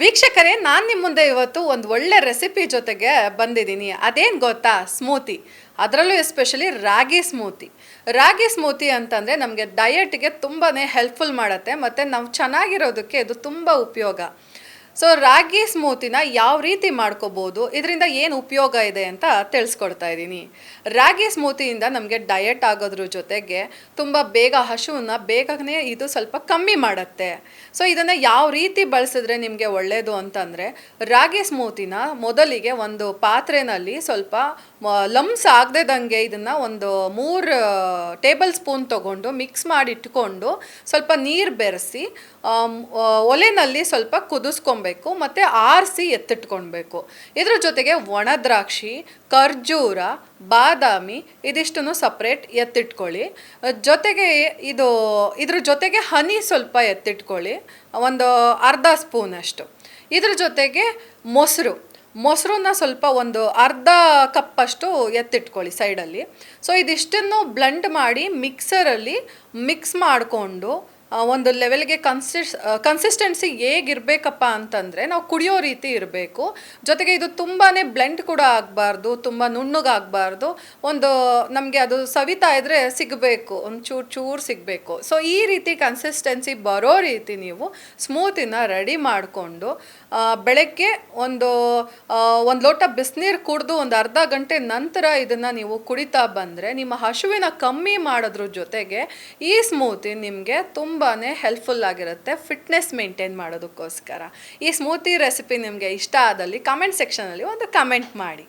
ವೀಕ್ಷಕರೇ, ನಾನು ನಿಮ್ಮ ಮುಂದೆ ಇವತ್ತು ಒಂದು ಒಳ್ಳೆ ರೆಸಿಪಿ ಜೊತೆಗೆ ಬಂದಿದ್ದೀನಿ. ಅದೇನು ಗೊತ್ತಾ? ಸ್ಮೂತಿ. ಅದರಲ್ಲೂ ಎಸ್ಪೆಷಲಿ ರಾಗಿ ಸ್ಮೂತಿ. ರಾಗಿ ಸ್ಮೂತಿ ಅಂತಂದರೆ ನಮಗೆ ಡಯಟ್ಗೆ ತುಂಬಾ ಹೆಲ್ಪ್ಫುಲ್ ಮಾಡುತ್ತೆ ಮತ್ತು ನಾವು ಚೆನ್ನಾಗಿರೋದಕ್ಕೆ ಇದು ತುಂಬ ಉಪಯೋಗ. ಸೊ ರಾಗಿ ಸ್ಮೂತಿನ ಯಾವ ರೀತಿ ಮಾಡ್ಕೋಬೋದು, ಇದರಿಂದ ಏನು ಉಪಯೋಗ ಇದೆ ಅಂತ ತಿಳಿಸ್ಕೊಡ್ತಾ ಇದ್ದೀನಿ. ರಾಗಿ ಸ್ಮೂತಿಯಿಂದ ನಮಗೆ ಡಯಟ್ ಆಗೋದ್ರ ಜೊತೆಗೆ ತುಂಬ ಬೇಗ ಹಸುವನ್ನ ಬೇಗನೆ ಇದು ಸ್ವಲ್ಪ ಕಮ್ಮಿ ಮಾಡುತ್ತೆ. ಸೊ ಇದನ್ನು ಯಾವ ರೀತಿ ಬಳಸಿದ್ರೆ ನಿಮಗೆ ಒಳ್ಳೆಯದು ಅಂತಂದರೆ, ರಾಗಿ ಸ್ಮೂತಿನ ಮೊದಲಿಗೆ ಒಂದು ಪಾತ್ರೆಯಲ್ಲಿ ಸ್ವಲ್ಪ ಲಮ್ಸ್ ಆಗದೇದಂಗೆ ಇದನ್ನು ಒಂದು 3 ಟೇಬಲ್ ಸ್ಪೂನ್ ತೊಗೊಂಡು ಮಿಕ್ಸ್ ಮಾಡಿ ಇಟ್ಕೊಂಡು ಸ್ವಲ್ಪ ನೀರು ಬೆರೆಸಿ ಒಲೆಯಲ್ಲಿ ಸ್ವಲ್ಪ ಕುದಿಸ್ಕೊಬೇಕು ಮತ್ತು ಆರಿಸಿ ಎತ್ತಿಟ್ಕೊಳ್ಬೇಕು. ಇದ್ರ ಜೊತೆಗೆ ಒಣ ದ್ರಾಕ್ಷಿ, ಖರ್ಜೂರ, ಬಾದಾಮಿ ಇದಿಷ್ಟನ್ನು ಸಪ್ರೇಟ್ ಎತ್ತಿಟ್ಕೊಳ್ಳಿ. ಜೊತೆಗೆ ಇದ್ರ ಜೊತೆಗೆ ಹನಿ ಸ್ವಲ್ಪ ಎತ್ತಿಟ್ಕೊಳ್ಳಿ, ಒಂದು ಅರ್ಧ ಸ್ಪೂನಷ್ಟು. ಇದ್ರ ಜೊತೆಗೆ ಮೊಸರನ್ನ ಸ್ವಲ್ಪ ಒಂದು ಅರ್ಧ ಕಪ್ಪಷ್ಟು ಎತ್ತಿಟ್ಕೊಳ್ಳಿ ಸೈಡಲ್ಲಿ. ಸೊ ಇದಿಷ್ಟನ್ನು ಬ್ಲೆಂಡ್ ಮಾಡಿ ಮಿಕ್ಸರಲ್ಲಿ ಮಿಕ್ಸ್ ಮಾಡಿಕೊಂಡು ಒಂದು ಲೆವೆಲ್ಗೆ ಕನ್ಸಿಸ್ಟೆನ್ಸಿ ಹೇಗಿರಬೇಕಪ್ಪ ಅಂತಂದರೆ, ನಾವು ಕುಡಿಯೋ ರೀತಿ ಇರಬೇಕು. ಜೊತೆಗೆ ಇದು ತುಂಬಾ ಬ್ಲೆಂಡ್ ಕೂಡ ಆಗಬಾರ್ದು, ತುಂಬ ನುಣ್ಣಗಾಗಬಾರ್ದು. ಒಂದು ನಮಗೆ ಅದು ಸವಿತಾ ಇದ್ದರೆ ಸಿಗಬೇಕು, ಒಂದು ಚೂರು ಸಿಗಬೇಕು. ಸೊ ಈ ರೀತಿ ಕನ್ಸಿಸ್ಟೆನ್ಸಿ ಬರೋ ರೀತಿ ನೀವು ಸ್ಮೂತಿನ ರೆಡಿ ಮಾಡಿಕೊಂಡು ಬೆಳಗ್ಗೆ ಒಂದು ಲೋಟ ಬಿಸಿನೀರು ಕುಡಿದು ಒಂದು ಅರ್ಧ ಗಂಟೆ ನಂತರ ಇದನ್ನು ನೀವು ಕುಡಿತಾ ಬಂದರೆ ನಿಮ್ಮ ಹಸುವಿನ ಕಮ್ಮಿ ಮಾಡೋದ್ರ ಜೊತೆಗೆ ಈ ಸ್ಮೂತಿ ನಿಮಗೆ ತುಂಬಾ ಹೆಲ್ಪ್ಫುಲ್ ಆಗಿರುತ್ತೆ ಫಿಟ್ನೆಸ್ ಮೇಂಟೈನ್ ಮಾಡೋದಕ್ಕೋಸ್ಕರ. ಈ ಸ್ಮೂತಿ ರೆಸಿಪಿ ನಿಮಗೆ ಇಷ್ಟ ಆದಲ್ಲಿ ಕಮೆಂಟ್ ಸೆಕ್ಷನಲ್ಲಿ ಒಂದು ಕಮೆಂಟ್ ಮಾಡಿ.